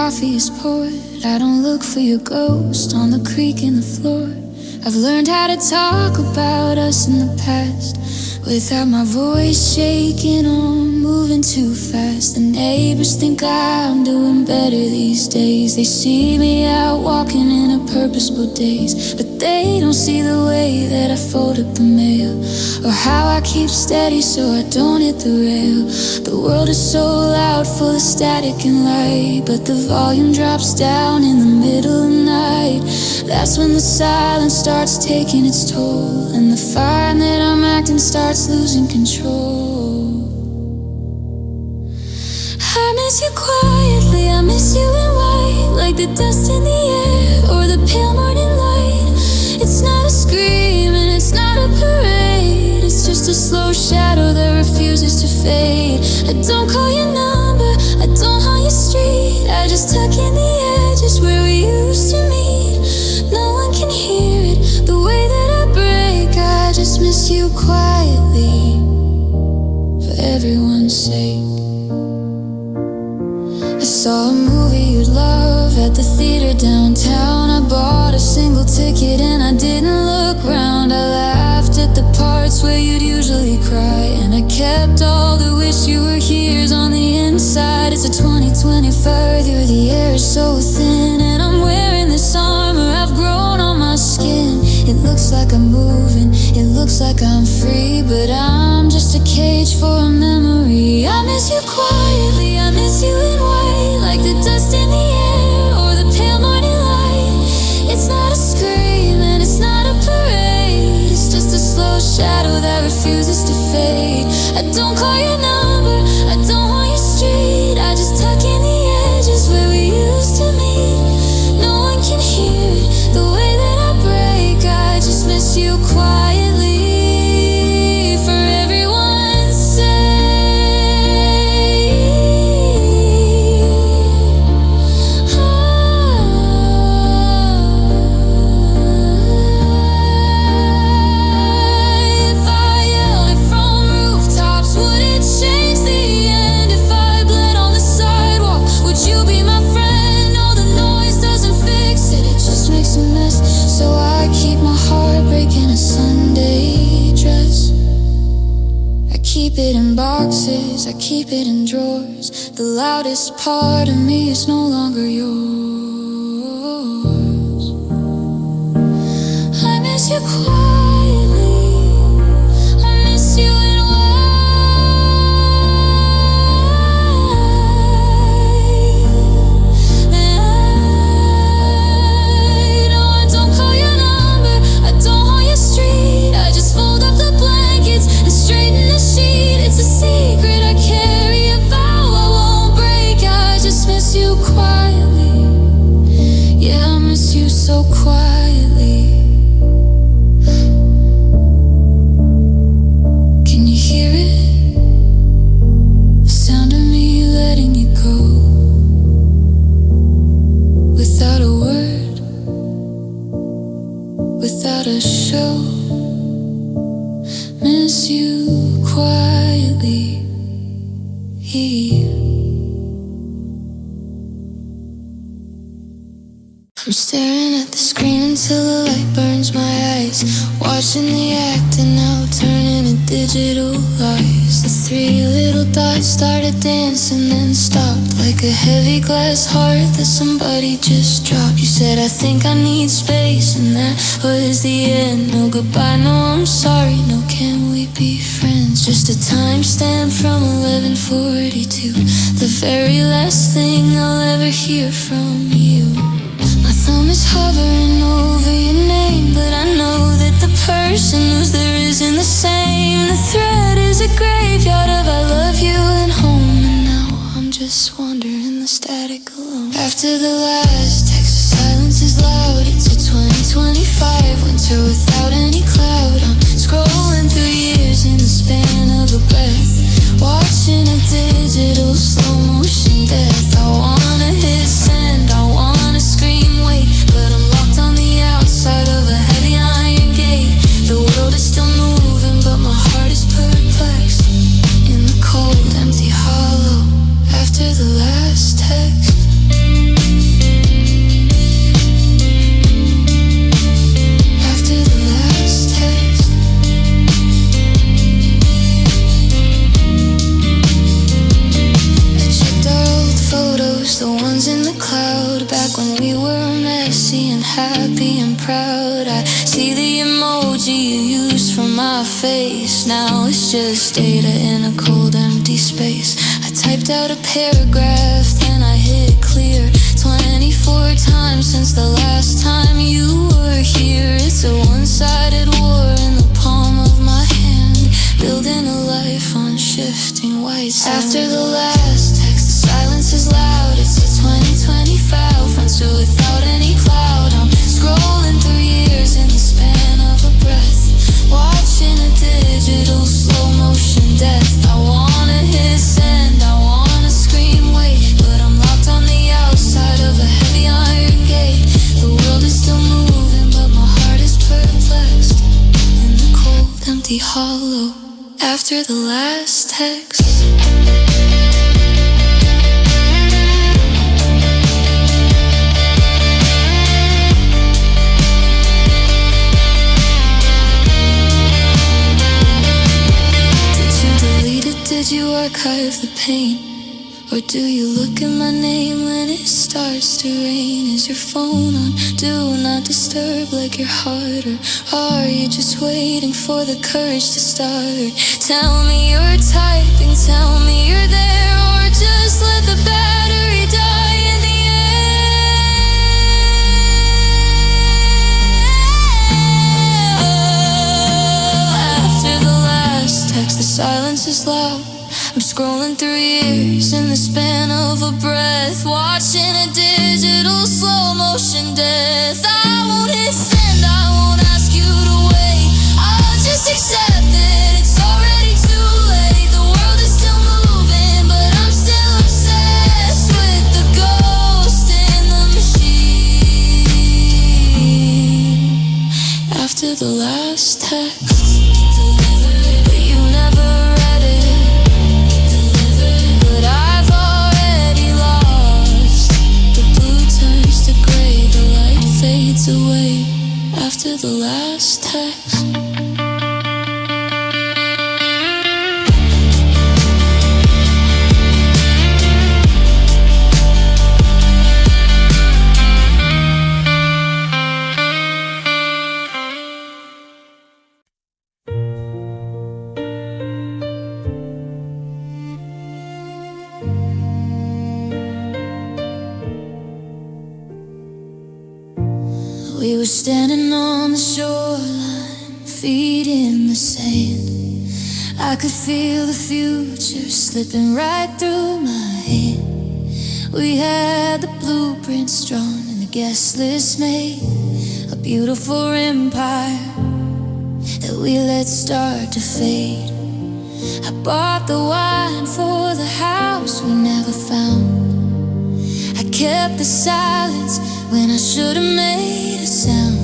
coffee is poured, I don't look for your ghost on the creak in the floor. I've learned how to talk about us in the past without my voice shaking or moving too fast. The neighbors think I'm doing better these days. They see me out walking in a purposeful daze, but they don't see the way that I fold up the mail, or how I keep steady so I don't hit the rail. The world is so loud, full of static and light, but the volume drops down in the middle of the night. That's when the silence starts taking its toll, and the fire that I'm acting starts losing control. I miss you quietly, I miss you in white, like the dust in the air or the pale morning light. It's not a scream and it's not a parade, it's just a slow shadow that refuses to fade. I don't call your number, I don't haunt your street, I just tuck in the edges where we used to meet. No one can hear it, the way that I break. I just miss you quietly, for everyone's sake. I saw a movie you'd love at the theater downtown. I bought a single ticket and I didn't look round. I laughed at the parts where you'd usually cry, and I kept all the wish you were here's on the inside. It's a 2020 further, the air is so thin, and I'm wearing this armor I've grown on my skin. It looks like I'm moving, it looks like I'm free, but I'm just a cage for a memory. I miss you quietly, I miss you in white, like the dust in the air or the pale morning light. It's not a scream and it's not a parade, it's just a slow shadow that refuses to fade. I don't call your number, I don't haunt your street, I just tuck in the edges where we used to meet. No one can hear it, the way that I break. I just miss you quietly, for everyone's sake. If I yelled it from rooftops, would it change the end? If I bled on the sidewalk, would you be my friend? No, the noise doesn't fix it, it just makes a mess. So I keep my heart breaking a Sunday dress. I keep it in boxes, I keep it in drawers. The loudest part of me is no longer yours. I miss you quietly, I miss you in white. No, I don't call your number, I don't haunt your street, I just fold up the blankets and straighten the sheet. It's a secret I carry, a vow I won't break. I just miss you quietly, yeah, I miss you so quietly. Can you hear it? The sound of me letting you go, without a word, without a show. Miss you quietly. I'm staring at the screen until the light burns my eyes, watching the acting out turn into digital lies. The three little dots started dancing then stopped, like a heavy glass heart that somebody just dropped. You said I think I need space, and that was the end. No goodbye, no I'm sorry, no can we be friends? Just a timestamp from 11:42, the very last thing I'll ever hear from you. My thumb is hovering over your name, but I know that the person who's there isn't the same. The thread is a graveyard of I love you and home, and now I'm just wandering the static alone. After the last text, the silence is loud. It's a 2025 winter without any cloud. I'm scrolling through years in the span of a breath, watching a digital slow motion death. I wanna hit send, I wanna scream wait, but I'm locked on the outside of a heavy iron gate. The world is still moving, but my heart is perplexed in the cold, empty hollow after the last text. the ones in the cloud. Back when we were messy and happy and proud. I see the emoji you used for my face. Now it's just data in a cold empty space. I typed out a paragraph, then I hit clear 24 times since the last time you were here. It's a one-sided war in the palm of my hand, building a life on shifting white sand. After the last text, the silence is loud. It's a 2020 foul, front to without any cloud. I'm scrolling through years in the span of a breath, watching a digital slow motion death. I wanna hit send, I wanna scream wait, but I'm locked on the outside of a heavy iron gate. The world is still moving, but my heart is perplexed in the cold, empty hollow after the last text. Did you archive the pain? Or do you look at my name when it starts to rain? Is your phone on do not disturb like your heart? Or are you just waiting for the courage to start? Tell me you're typing, tell me you're there, or just let the battery die in the air. After the last text, the silence is loud. I'm scrolling through years in the span of a breath, watching a digital slow motion death. I won't hit send, I won't ask you to wait. I'll just accept that it's already too late. The world is still moving, but I'm still obsessed with the ghost in the machine. After the last text, but you never read it. I've already lost. The blue turns to gray, the light fades away after the last text. We were standing on the shoreline, feet in the sand. I could feel the future slipping right through my hand. We had the blueprints drawn and the guest list made, a beautiful empire that we let start to fade. I bought the wine for the house we never found. I kept the silence when I should have made a sound.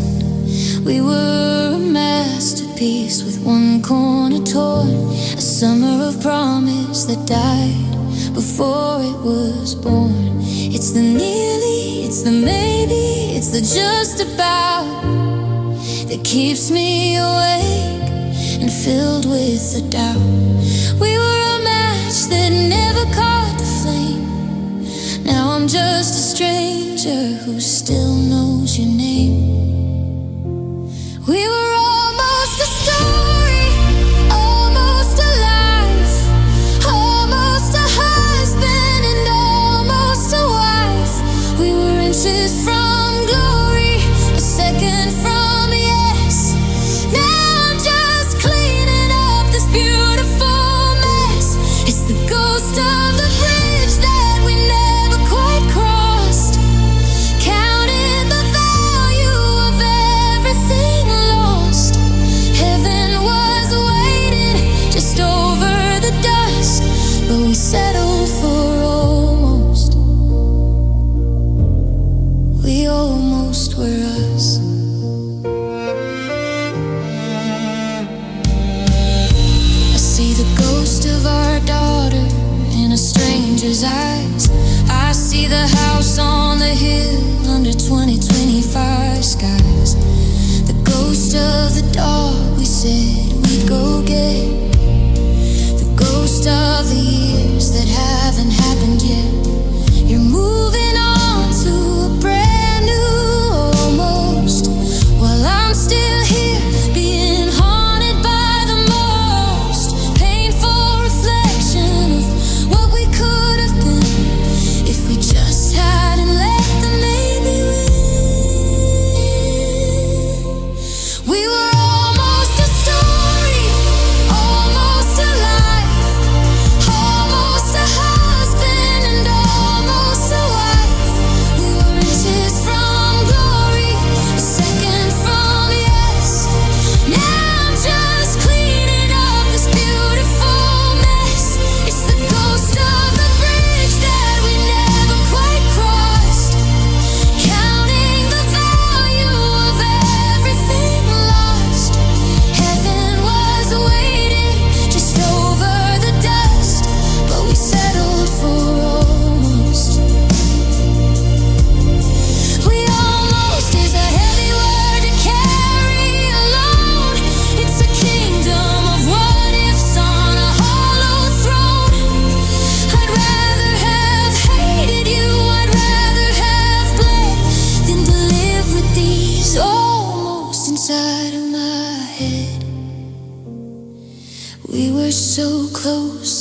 We were a masterpiece with one corner torn, a summer of promise that died before it was born. It's the nearly, it's the maybe, it's the just about that keeps me awake and filled with the doubt. We were a match that never caught the flame. Now I'm just a stranger who still knows your name. We were almost a story, almost a life, almost a husband and almost a wife. We were inches from glory, a second from yes. Now I'm just cleaning up this beautiful mess. It's the ghost of the bridge that we never quite crossed, counting the value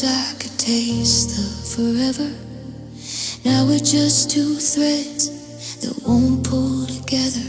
I could taste the forever. Now we're just two threads that won't pull together.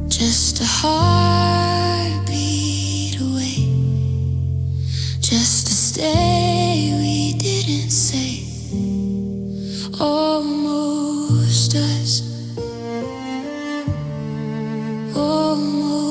Just a heartbeat away, just to stay, we didn't say. Almost us, almost.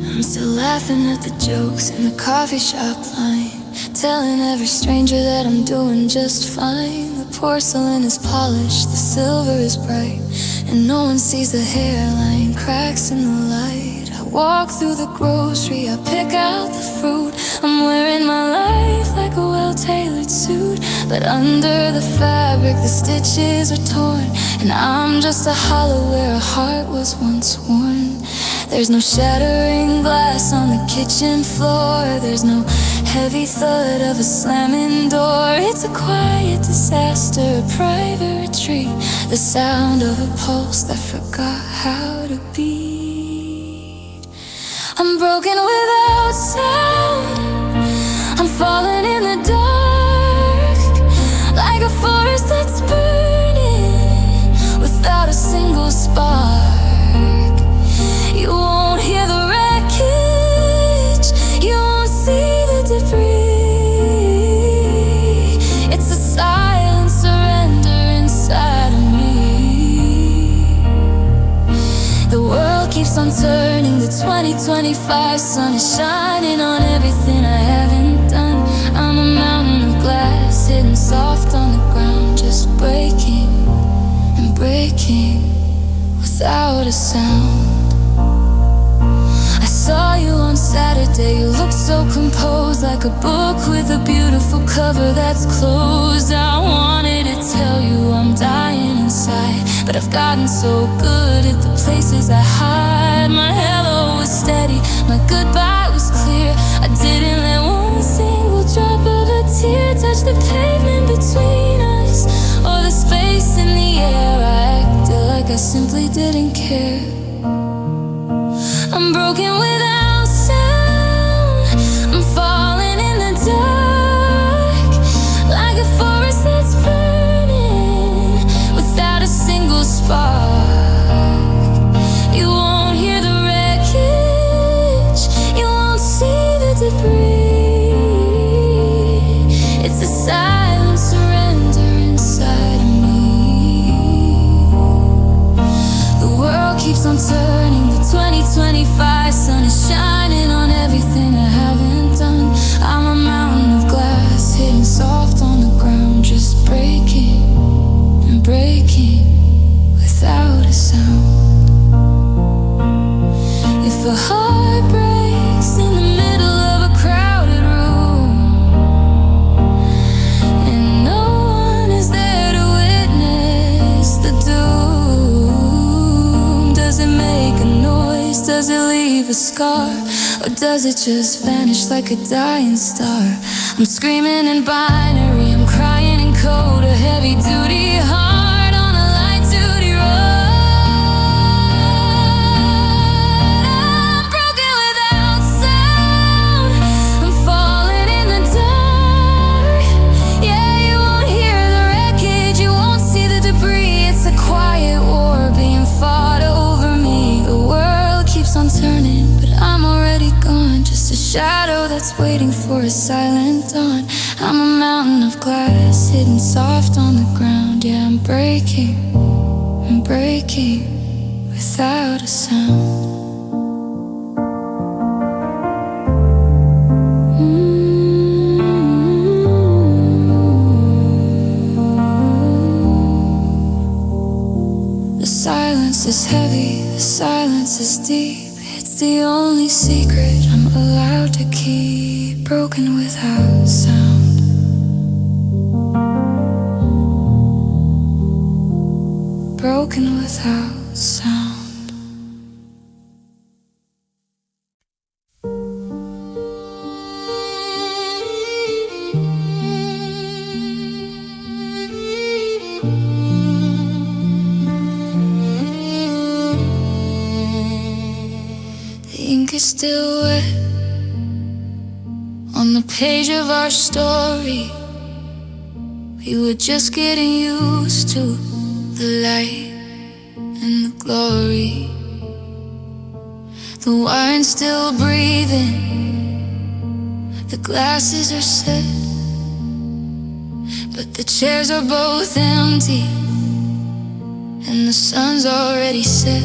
I'm still laughing at the jokes in the coffee shop line, telling every stranger that I'm doing just fine. The porcelain is polished, the silver is bright, and no one sees the hairline cracks in the light. I walk through the grocery, I pick out the fruit. I'm wearing my life like a well-tailored suit, but under the fabric the stitches are torn, and I'm just a hollow where a heart was once worn. There's no shattering glass on the kitchen floor, there's no heavy thud of a slamming door. It's a quiet disaster, a private retreat, the sound of a pulse that forgot how to beat. I'm broken without sound, I'm falling in the dark, like a forest that's burning without a single spark. You won't hear the wreckage, you won't see the debris. It's a silent surrender inside of me. The world keeps on turning, the 2025 sun is shining on everything I haven't done. I'm a mountain of glass, hidden soft on the ground, just breaking and breaking without a sound. I saw you on Saturday, you looked so composed, like a book with a beautiful cover that's closed. I wanted to tell you I'm dying inside, but I've gotten so good at the places I hide. My hello was steady, my goodbye was clear. I didn't let one single drop of a tear touch the pavement between us, or the space in the air. I acted like I simply didn't care. I'm broken without sound, I'm falling in the dark, like a forest that's burning without a single spark. You won't hear the wreckage, you won't see the debris. It's a silent surrender inside of me. The world keeps on turning, the 2025 sun is shining on everything I haven't done. I'm a mountain of glass, hidden soft on the ground, just breaking and breaking without a sound. If a heart breaks in the middle of a crowded room, and no one is there to witness the doom, does it make a noise? Does it leave a scar? Or does it just vanish like a dying star? I'm screaming in binary, I'm crying in coat, a heavy duty heart on a light duty road. I'm broken without sound, I'm falling in the dark. Yeah, you won't hear the wreckage, you won't see the debris. It's a quiet war being fought over me. The world keeps on turning, but I'm already gone, just a shadow that's waiting for a silent dawn. I'm a mountain of glass hidden soft on the ground. Yeah, I'm breaking without a sound. The silence is heavy, the silence is deep. It's the only secret I'm allowed to keep. Broken without sound. Broken without sound. The ink is still wet on the page of our story. We were just getting used to the light and the glory. The wine's still breathing, the glasses are set, but the chairs are both empty, and the sun's already set.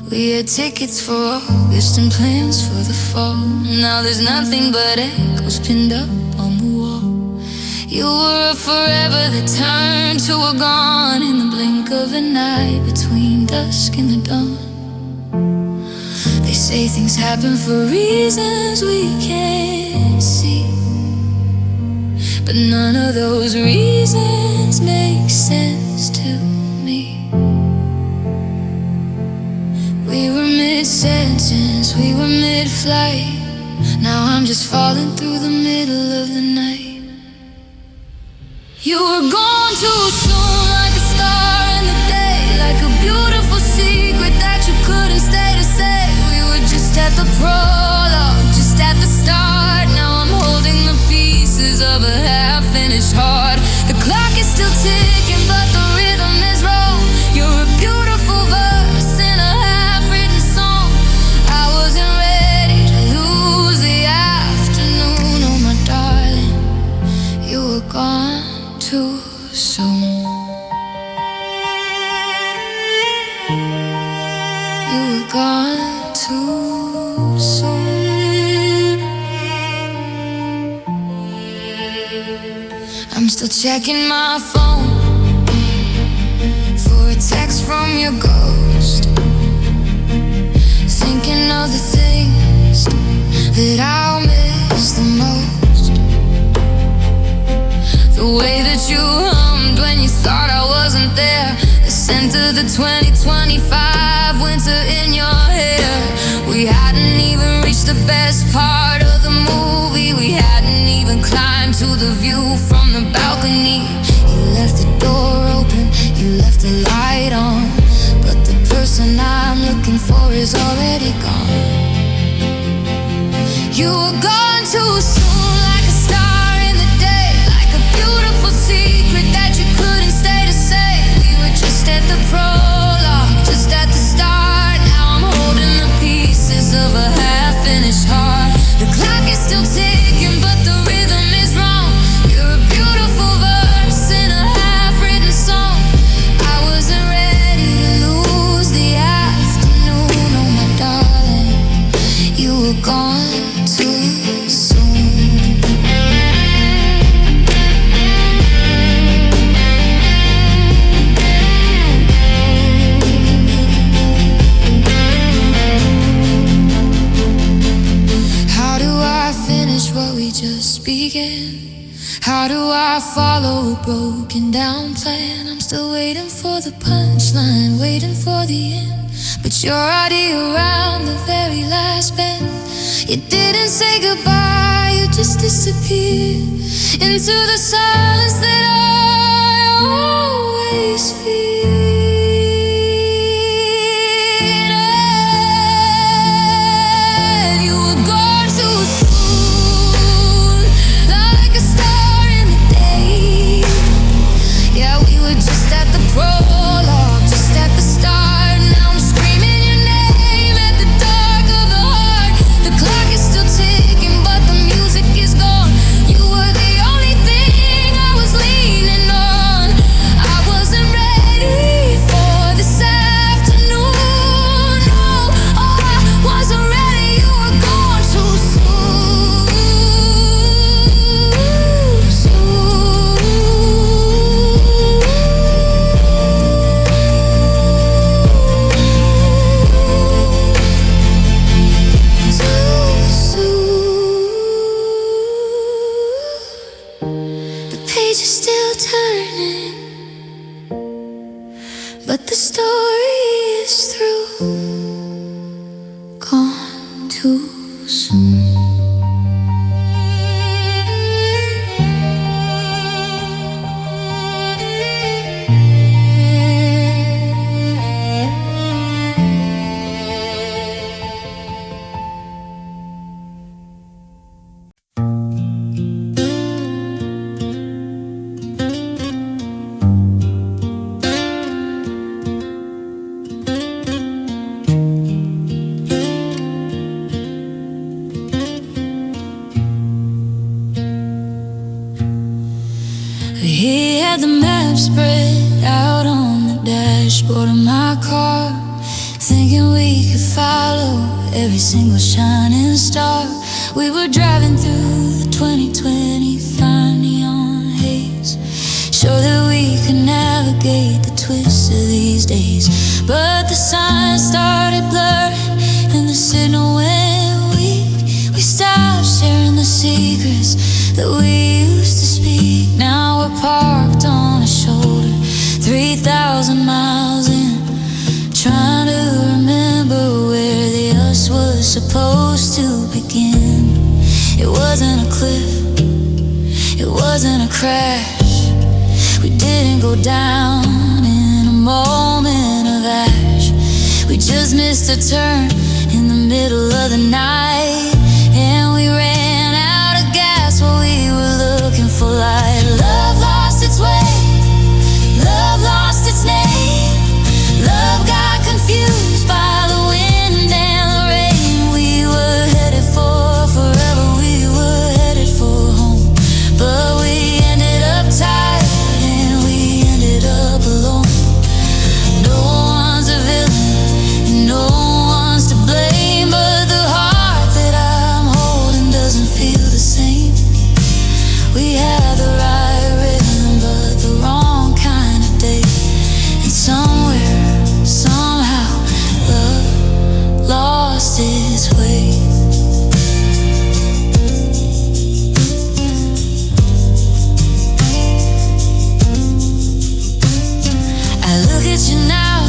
We had tickets for August and plans for the fall. Now there's nothing but echoes pinned up on the wall. You were a forever that turned to a gone in the blink of an eye, between dusk and the dawn. They say things happen for reasons we can't see, but none of those reasons make sense to me. We were mid-sentence, we were mid-flight. Now I'm just falling through the middle of the night. You were gone too soon, like a star in the day, like a beautiful secret that you couldn't stay to say. We were just at the prologue, just at the start. Now I'm holding the pieces of a half-finished heart. The clock is still ticking, but the rhythm is wrong. You're a beautiful verse in a half-written song. I wasn't ready to lose the afternoon, oh my darling. You were gone too soon. You were gone too soon. I'm still checking my phone for a text from your ghost, thinking of the things that I'll miss the most. The way that you hummed when you thought I wasn't there, the scent of the 2025 winter in your hair. We hadn't even reached the best part of the movie. We hadn't even climbed to the view from the balcony. You left the door open, you left the light on, but the person I'm looking for is already gone. You were gone too soon, like a star in the day, like a beautiful secret that you couldn't stay to say. We were just at the prologue, just at the start. Now I'm holding the pieces of a half-finished heart. The clock is still ticking, but the rhythm is wrong. You're a beautiful verse in a half-written song. I wasn't ready to lose the afternoon, oh my darling. You were gone too soon. How do I finish what we just began? How do I follow a broken down plan? I'm still waiting for the punchline, waiting for the end, but you're already around the very last bend. You didn't say goodbye, you just disappear into the silence that I always fear. And you were gone too soon, like a star in the day. Yeah, we were just at the prologue, just at the start. Now I'm screaming your name at the dark of the heart. The clock is still ticking, but the music is gone. You were the only thing I was leaning on. I wasn't ready for this afternoon. No, oh, I wasn't ready. You were gone too soon. The page is still turning, but the story is through. Gone too soon. He had the map spread out on the dashboard of my car, thinking we could follow every single shining star. We were driving through the 2020 fine neon haze, sure that we could navigate the twists of these days. But the signs started blurring and the signal went weak. We stopped sharing the secrets that we used to speak. Now we're parked on a shoulder, 3,000 miles in, trying to remember where the us was supposed to begin. It wasn't a cliff, it wasn't a crash. We didn't go down in a moment of ash. We just missed a turn in the middle of the night, and we ran out of gas while we were looking for light. Love lost its way, love lost its name. Love got confused by the wind and the rain. We were headed for forever, we were headed for home, but we ended up tired and we ended up alone. No one's a villain and no one's to blame, but the heart that I'm holding doesn't feel the same. We had the right rhythm but the wrong kind of day, and somewhere, somehow, love lost its way. I look at you now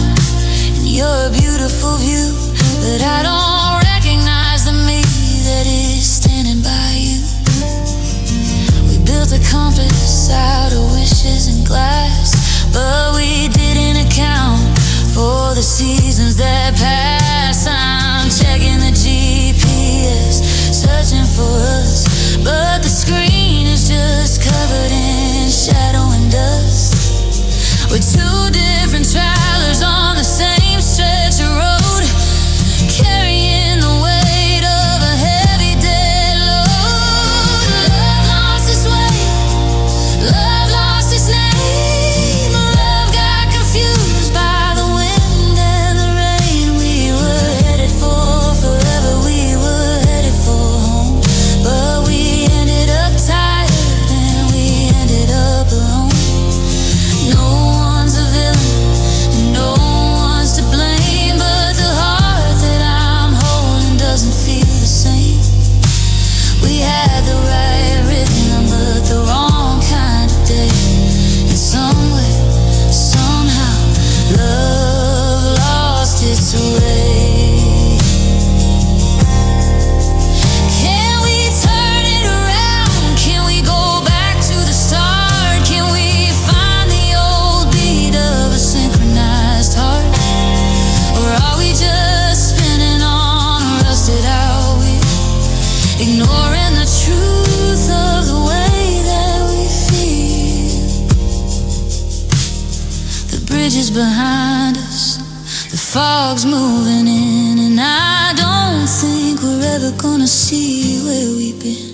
and you're a beautiful view, but I don't recognize the me that is standing by you. We built a compass out of wishes and glass, but we didn't account for the seasons that pass. I'm checking the GPS, searching for us, but the screen is just covered in shadow and dust. We're two different travelers on the same stretch of road, carrying the weight of a heavy dead load. Love lost its way, love lost its name. Love got confused by the wind and the fog's moving in, and I don't think we're ever gonna see where we've been.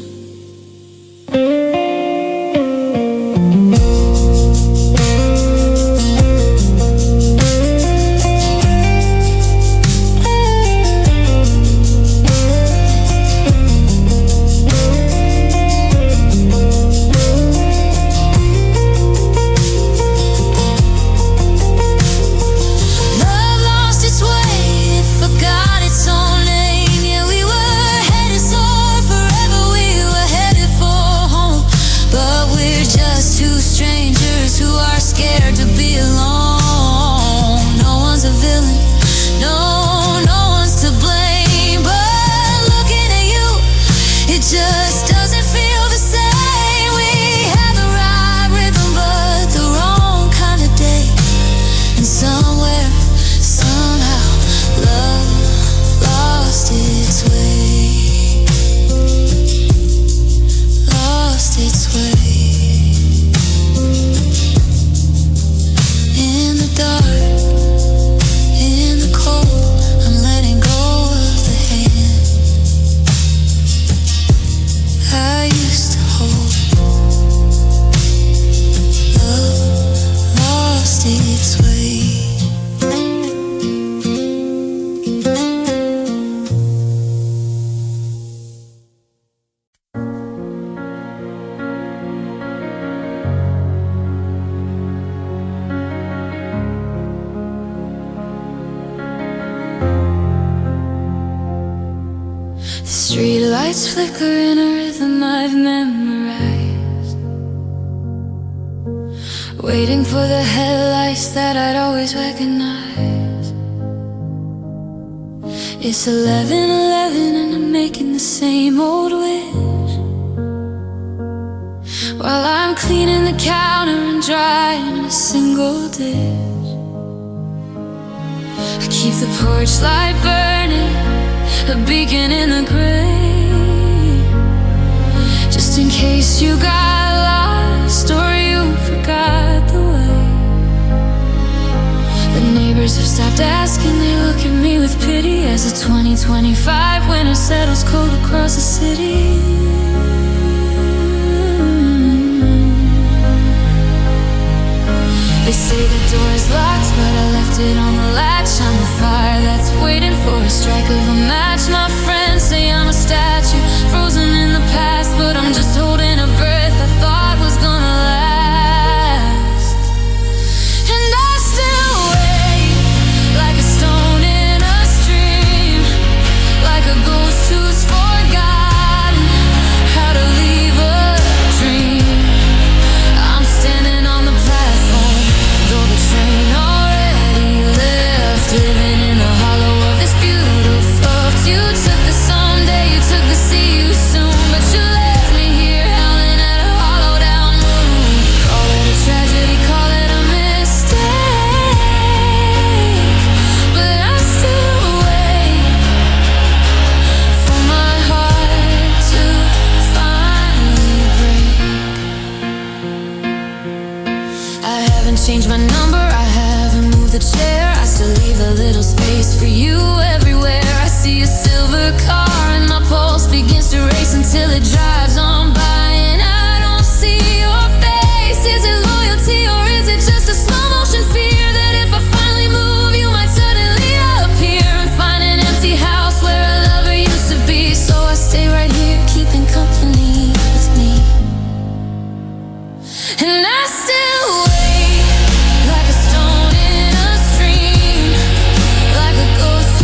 Streetlights flicker in a rhythm I've memorized, waiting for the headlights that I'd always recognize. It's 11:11 and I'm making the same old wish, while I'm cleaning the counter and drying a single dish. I keep the porch light burning, a beacon in the gray, just in case you got lost or you forgot the way. The neighbors have stopped asking, they look at me with pity as the 2025 winter settles cold across the city. They say the door is locked, but I left it on the latch. I'm the fire that's waiting for a strike of a match. My friends say I'm a statue, frozen in the past, but I'm just holding a breath I thought was gonna last. And I still wait, like a stone in a stream, like a ghost who's forgotten how to leave a dream. I'm standing on the platform, though the train already left, living in the hollow of this beautiful. You took the someday, you took the see you soon, but you left me here howling at a hollowed out moon. Call it a tragedy, call it a mistake, but I still wait for my heart to finally break. I haven't changed my number, I haven't moved the chair, I still leave a little space for you everywhere. I see a silver car and my pulse begins to race until it drives on by, and I don't see your face. Is it loyalty or is it just a slow motion fear that if I finally move you might suddenly appear and find an empty house where a lover used to be? So I stay right here keeping company with me, and I still wait, like a stone in a stream, like a ghost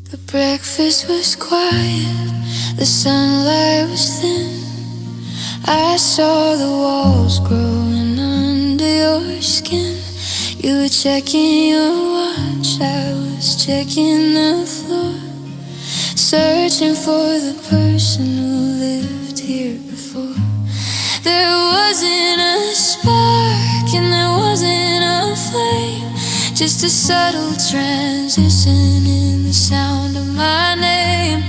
The breakfast was quiet, the sunlight was thin. I saw the walls growing under your skin. You were checking your watch, I was checking the floor, searching for the person who lived here before. There wasn't a spark and there wasn't a flame, just a subtle transition in the sound of my name.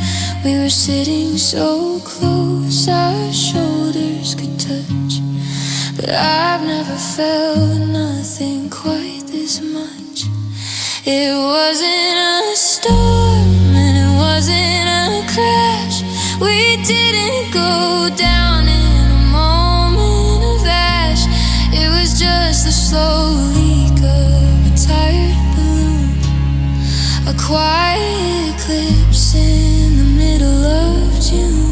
We were sitting so close, our shoulders could touch, but I've never felt nothing quite this much. It wasn't a storm and it wasn't a crash. We didn't go down in a moment of ash. It was just the slow leak of a tired balloon, a quiet eclipse in the middle of June.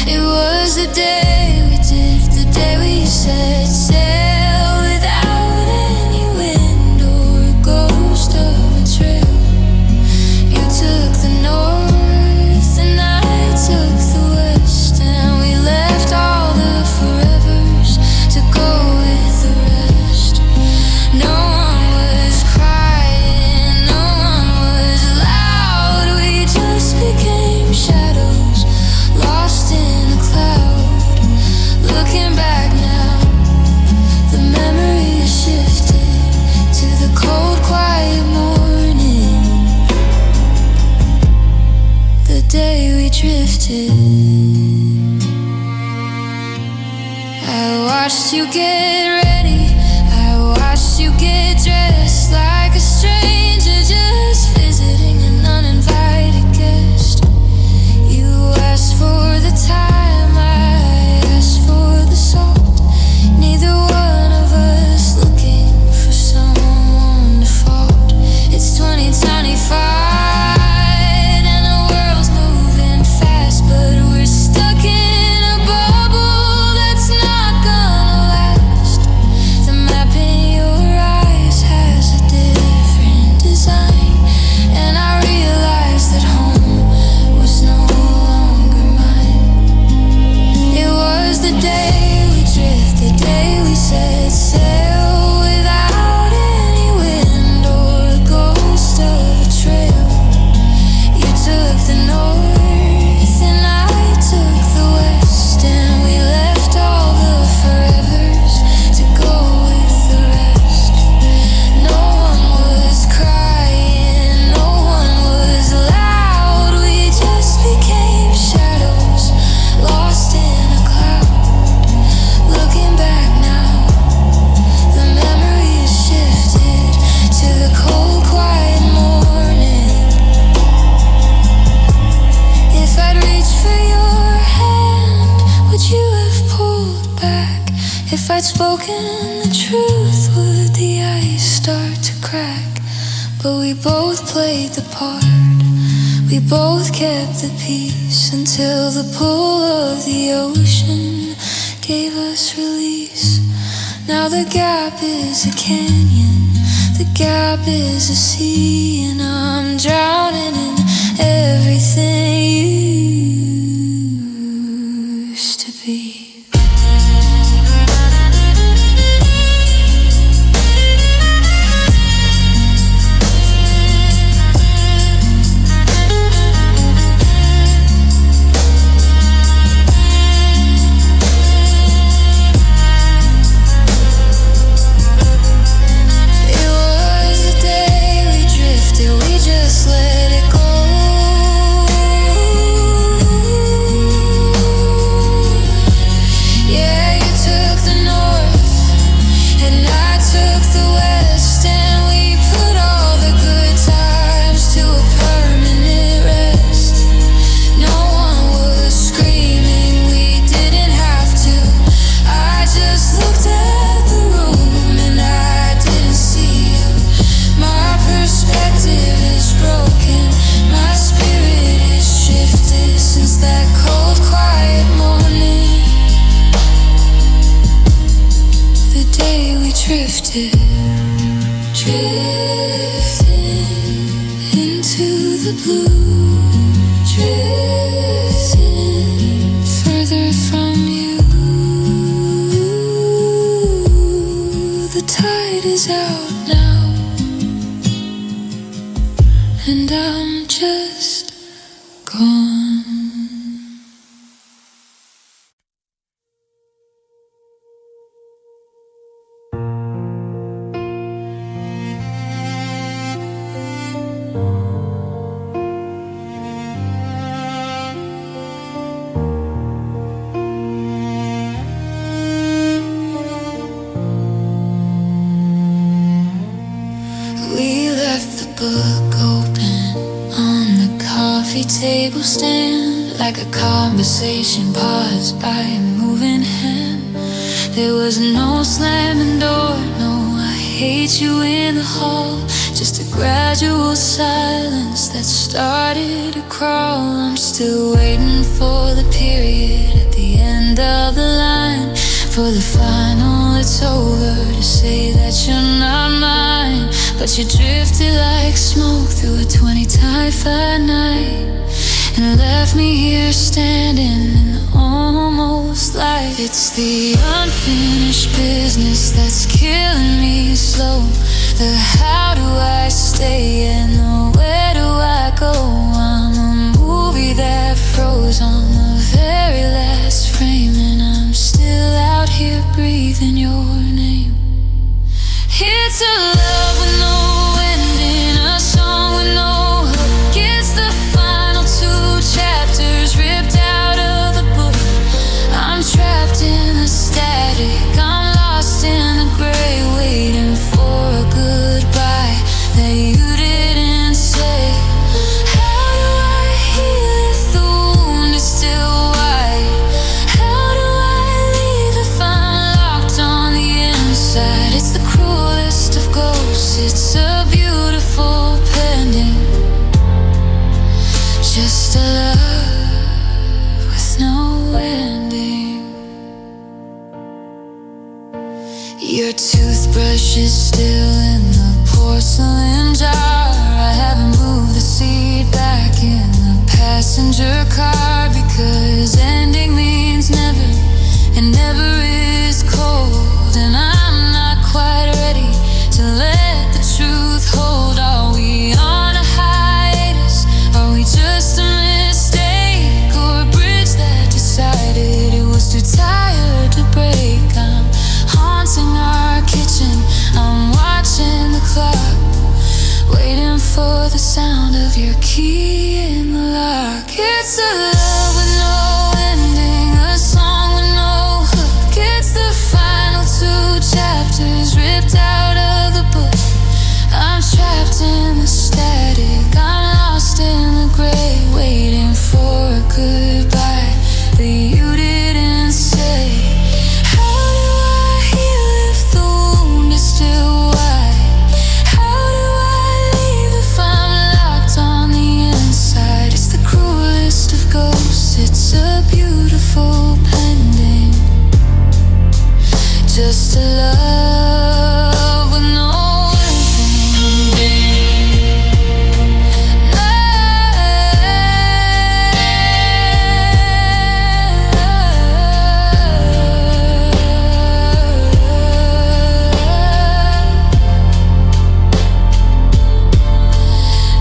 It was the day we dipped, the day we set sail without any wind or a ghost of a trail. You took the north and I took the west, and we left all the forevers to go with the rest. No one was crying, no one was loud. We just became shadows, lost in a cloud. Looking back now, the memory is shifted to the cold, quiet morning, the day we drifted. I watched you get ready, I watched you get dressed like a stranger just visiting an uninvited guest. You asked for the time, I asked for the salt. Neither one of us looking for someone to fault. It's 2025 and the world's moving fast, but we're stuck in a bubble that's not gonna last. The map in your eyes has a different design, and I realized that home was no longer mine. It was the day we drifted, the day we set sail without any wind or a ghost of a trail. You took the north and I took the west, and we left all the forevers to go with the rest. No one was crying, no one was loud. We just became shadows, lost in a cloud. Looking back now, the memory is shifted to the cold, quiet morning. If I'd reached for your hand, would you have pulled back? If I'd spoken the truth, would the ice start to crack? But we both played the part, we both kept the peace, until the pull of the ocean gave us release. Now the gap is a canyon, the gap is a sea, and I'm drowning in everything used to be. It was the day we drifted, we just let it go. Yeah, you took the north and I took the west, and we put all the good times to a permanent rest. No one was screaming, we didn't have to. I just looked at the room and I didn't see you. My perspective is broken. the blue, drifting further from you. The tide is out now, and I'm just gone. We left the book open on the coffee table stand, like a conversation paused by a moving hand. There was no slamming door, no I hate you in the hall, just a gradual silence that started to crawl. I'm still waiting for the period at the end of the line, for the final it's over, to say that you're not mine. But you drifted like smoke through a 20 typhoid night, and left me here standing in the almost light. It's the unfinished business that's killing me slow, the how do I stay and the where do I go. I'm a movie that froze on the very last frame, and I'm still out here breathing your name. It's a love with no ending, a song with no hook. It's the final two chapters ripped out of the book. I'm trapped in the static, I'm lost in the gray, waiting for a goodbye that you didn't say. How do I heal if the wound is still wide? How do I leave if I'm locked on the inside? It's the cruelest of ghosts, it's a beautiful pending, just a love with no ending. Your toothbrush is still in the porcelain jar. I haven't moved the seat back in the passenger car, because ending means never, and never is cold. And I'm not quite ready to let the truth hold. Are we on a hiatus? Are we just a mistake, or a bridge that decided it was too tired to break? I'm haunting our kitchen, I'm watching the clock, waiting for the sound of your key in the lock. It's a love with no ending, a song with no hook. It's the final two chapters ripped out of the book. I'm trapped in the static, I'm lost in the gray, waiting for a goodbye that you didn't say. How do I heal if the wound is still wide? How do I leave if I'm locked on the inside? It's the cruelest of ghosts, it's a beautiful pending, just a love with no ending.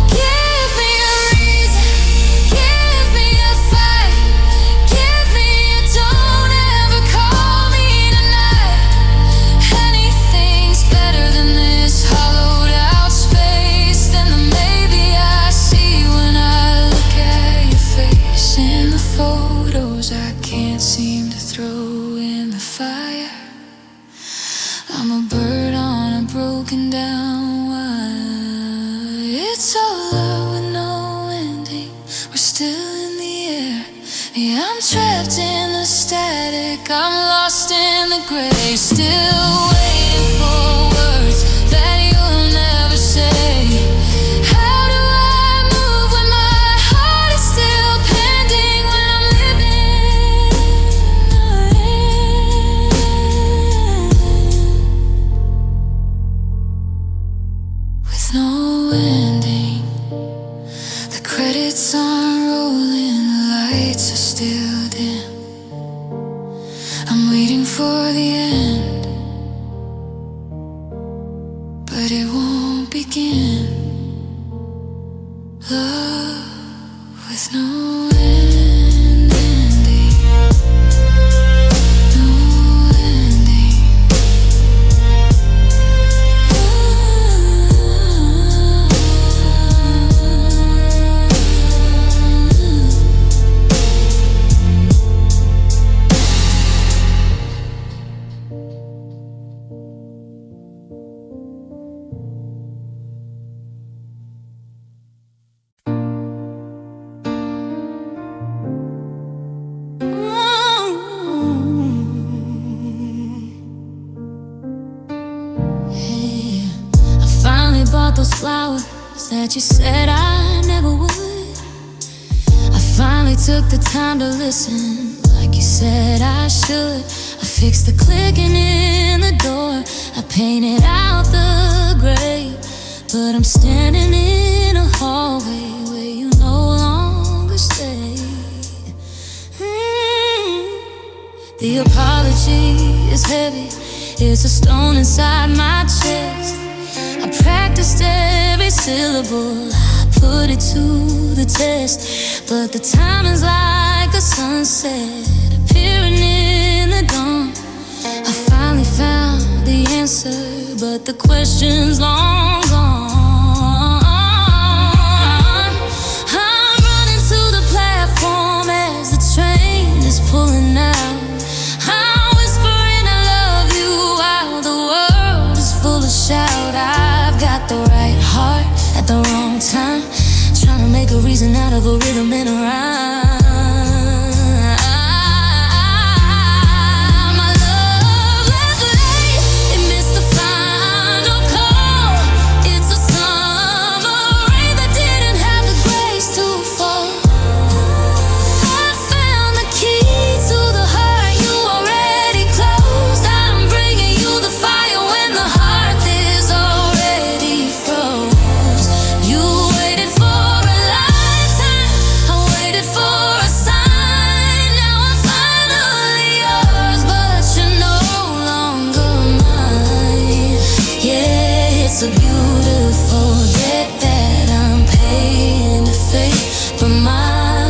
Give me a reason, give me a fight, give me a don't ever call me tonight. Anything's better than this hollowed out space, than the maybe I see when I look at your face. In the photos I can't seem to throw in the fire, I'm a bird on a broken down wire. It's all love with no ending, we're still in the air. Yeah, I'm trapped in the static, I'm lost in the gray, still waiting for words that you'll never say. How do I move when my heart is still pending, when I'm living with no ending? The Credits aren't rolling, the lights are still dim. I'm waiting for the end, but it won't begin. Love with no ending. No ending. Bought those flowers that you said I never would. I finally took the time to listen like you said I should. I fixed the clicking in the door, I painted out the gray, but I'm standing in a hallway where you no longer stay. The apology is heavy, it's a stone inside my chest. I practiced every syllable, I put it to the test, but the timing's like a sunset appearing in the dawn. I finally found the answer, but the question's long gone. I'm running to the platform as the train is pulling out. I'm whispering I love you while the world is full of shout. I've got the right heart at the wrong time, trying to make a reason out of a rhythm and a rhyme. My love left late, it missed the final call. It's a summer rain that didn't have the grace to fall. I found the key to the heart you already closed. I'm bringing you the fire when the heart is already froze. You waited for a lifetime, I waited for a sign. Now I'm finally yours, but you're no longer mine. Yeah, it's a beautiful debt that I'm paying to fate, but my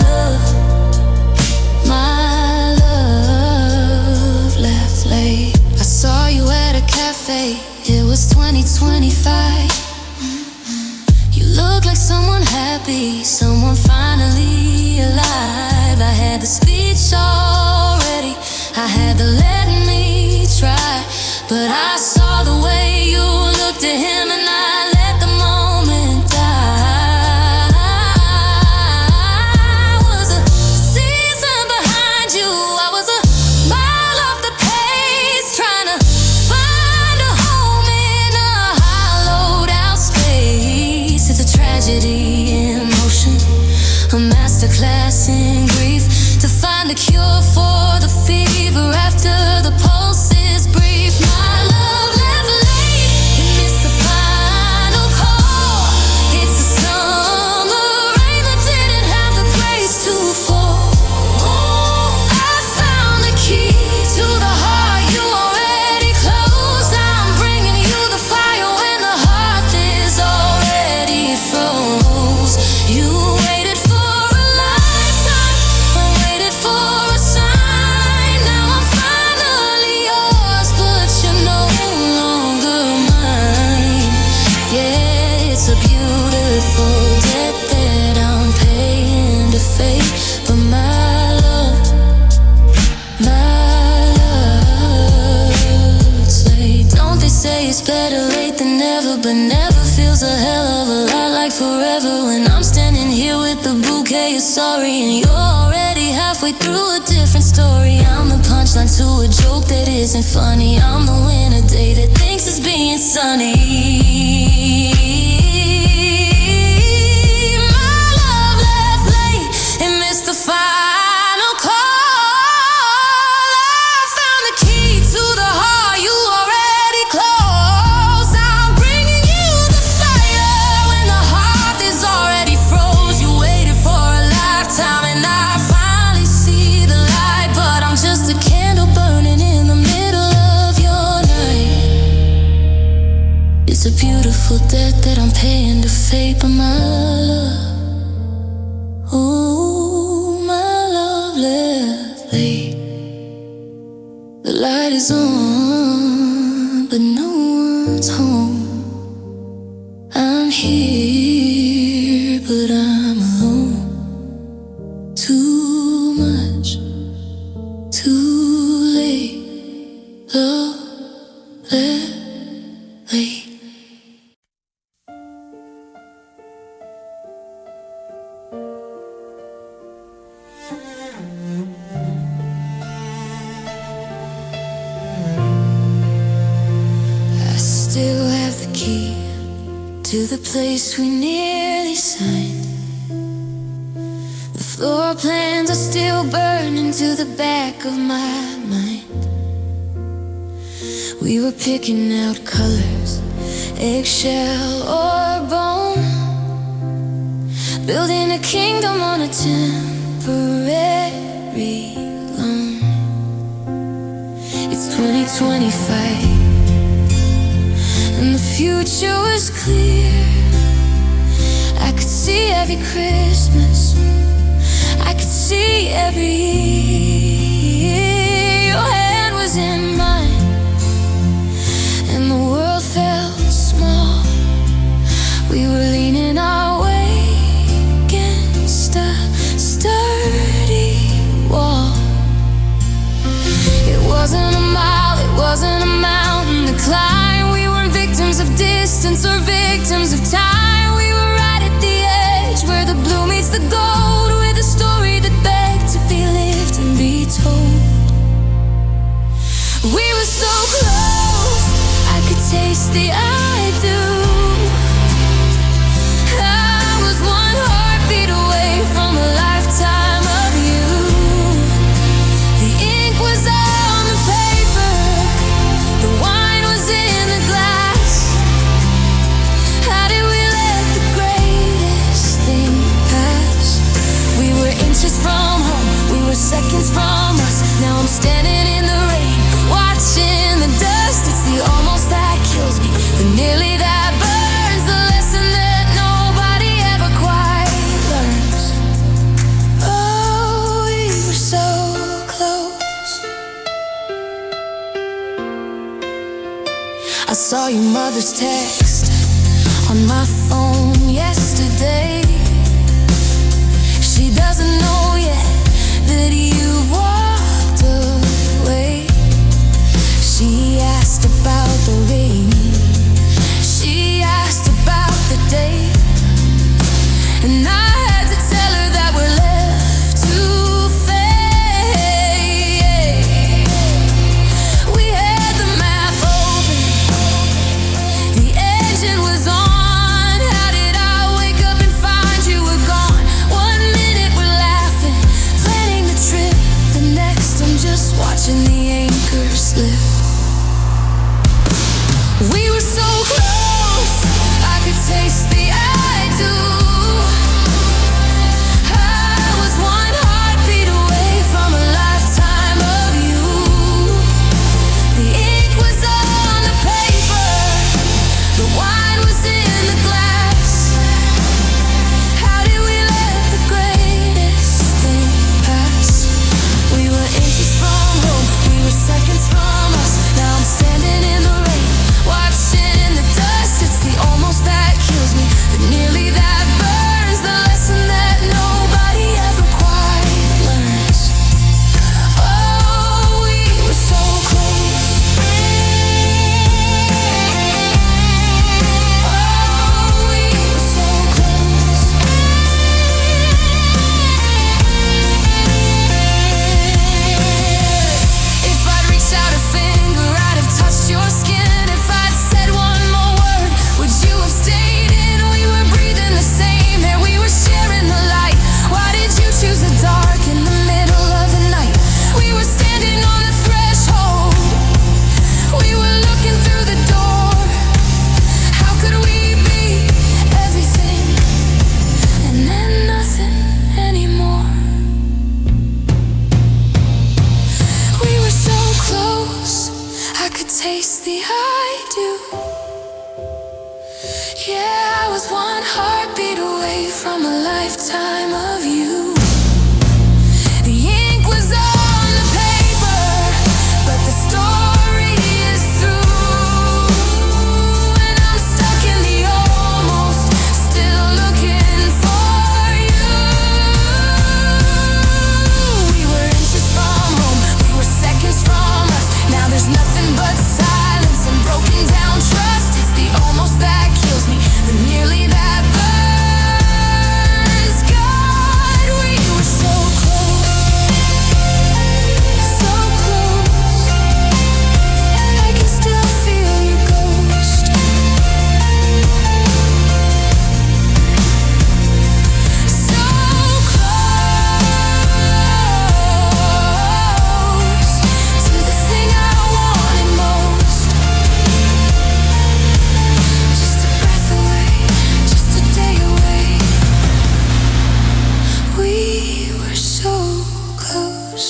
love left late. I saw you at a cafe, it was 2025. You look like someone happy, someone finally alive. I had the speech already, I had to let me try, but I saw the way you looked at him and I let the moment die. I was a season behind you, I was a mile off the pace, trying to find a home in a hollowed out space. It's a tragedy in motion, a masterclass in grief, to find the cure for the fever after the pulse is brief. My love left late, it missed the final call. It's a summer rain that didn't have the grace to fall. I found the key to the heart you already closed. I'm bringing you the fire when the heart is already froze. You waited for a lifetime, I waited for a sign. Now I'm finally yours, but you're no longer mine. Yeah, it's a beautiful debt that I'm paying to fate, but my love's late. Don't they say it's better late than never, but never feels a hell of a lot like forever. When I'm standing here with the bouquet of sorry and you're already halfway through a different story. I'm the punchline to a joke that isn't funny. I'm the winner day that thinks it's being sunny. My love left late, it missed the final call. I found the key to the heart you already closed. I'm bringing you the fire when the heart is already froze. You waited for beautiful debt that I'm paying to fate. But my love, oh, my love left late. The light is on, but no one's home. I'm here, but I'm alone. Too much, too late. Love left late. I still have the key to the place we nearly signed. The floor plans are still burning to the back of my mind. We were picking out colors, eggshell or bone, building a kingdom on a temporary loan. It's 2025 and the future was clear. I could see every Christmas, I could see every year. Your hand was in mine and the world felt small. We were leaning our way against a sturdy wall. It wasn't a mile, it wasn't a mountain to climb. We weren't victims of distance or victims of time. We were right at the edge where the blue meets the gold, with a story that begged to be lived and be told. We were so close, I could taste the I do. I was one heartbeat away from a lifetime of you. The ink was on the paper, the wine was in the glass. How did we let the greatest thing pass? We were inches from home, we were seconds from us. Now I'm standing in the rain, watching the dust. It's the almost that kills me, the nearly that burns. The lesson that nobody ever quite learns. Oh, we were so close. I saw your mother's text on my phone yesterday. She doesn't know yet that you've walked away. She asked about the ring, she asked about the date, and I had to tell her that we're left to fade. We had the map open, the engine was on, from a lifetime of you. The ink was on the paper, but the story is through. And I'm stuck in the almost, still looking for you. We were inches from home, we were seconds from us. Now there's nothing but silence and broken down trust. It's the almost that kills me, the nearly that burns. God, we were so close, so close. I can still feel your ghost. So close to the thing I wanted most. Just a breath away, just a day away. We were so close.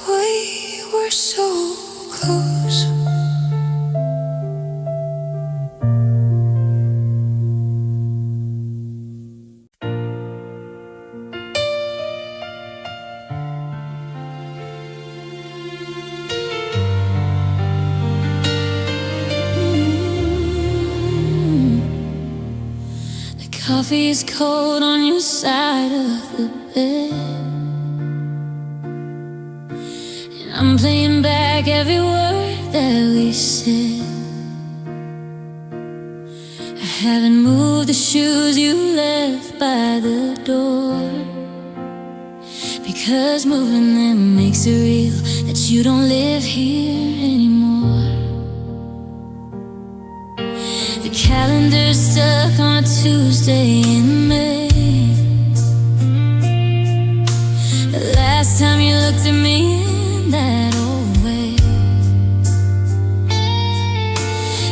We were so close. The coffee is cold on your side of the bed, and I'm playing back every word that we said. I haven't moved the shoes you left by the door, because moving them makes it real that you don't live here anymore. The calendar's stuck on a Tuesday in May. The last time you looked at me in that old way.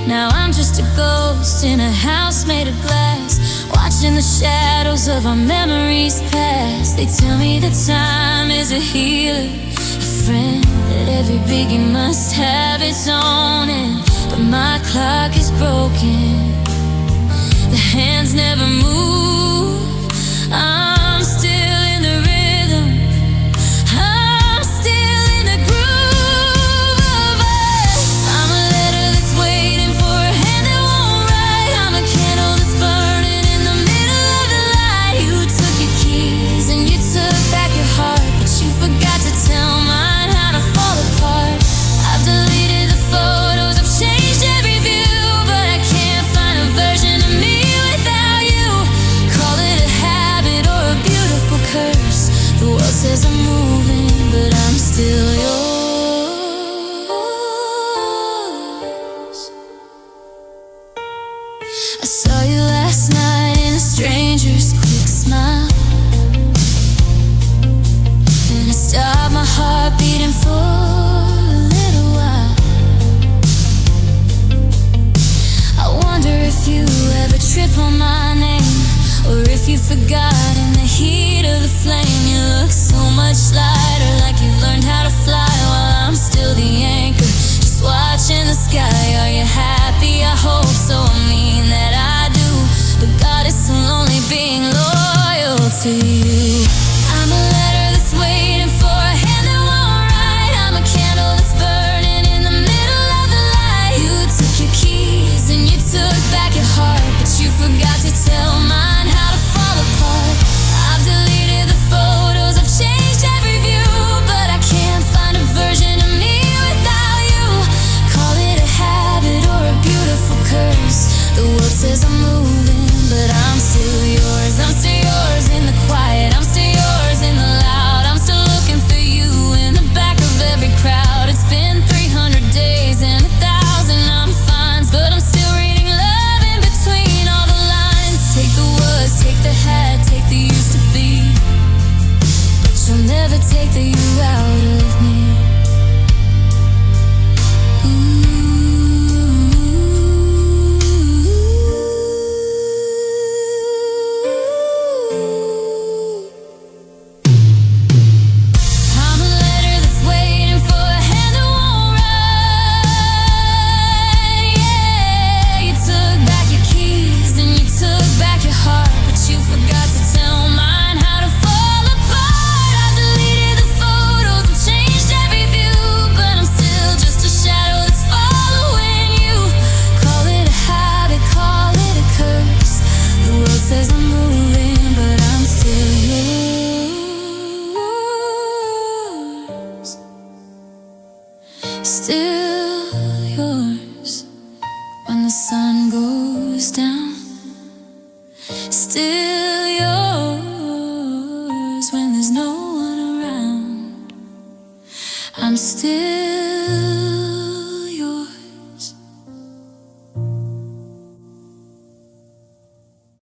Now I'm just a ghost in a house made of glass, watching the shadows of our memories pass. They tell me that time is a healer, a friend that every biggie must have its own end. But my clock is broken, the hands never move. I'm still in the rhythm, I'm still in the groove of us. I'm a letter that's waiting for a hand that won't write. I'm a candle that's burning in the middle of the light. You took your keys and you took back your heart, but you forgot to tell mine how to fall apart. I've deleted the photos, I've changed every view, but I can't find a version of me without you. Call it a habit or a beautiful curse. The world says I'm moving, but I'm still yours. I saw you last night in a stranger's quick smile, and I stopped my heart beating for a little while. I wonder if you ever trip on my name, or if you forgot in the heat of the flame. You look so much lighter, like you've learned how to fly, while I'm still the anchor, just watching the sky. Are you happy? I hope so, I mean that I do, but God, it's so lonely being loyal to you. I'm a letter that's waiting for a hand that won't write. I'm a candle that's burning in the middle of the light. You took your keys and you took back your heart, but you forgot to tell mine how to fall apart. I've deleted the photos, I've changed every view, but I can't find a version of me without you. Call it a habit or a beautiful curse. The world says I'm moving, but I'm still yours. I'm still yours in the quiet, I'm still yours in the loud. I'm still looking for you in the back of every crowd. It's been 300 days and 1,000 I'm fines, but I'm still reading love in between all the lines. Take the was, take the had, take the used to be, but you'll never take the you out of me. Ooh. Still yours when the sun goes down. Still yours when there's no one around. I'm still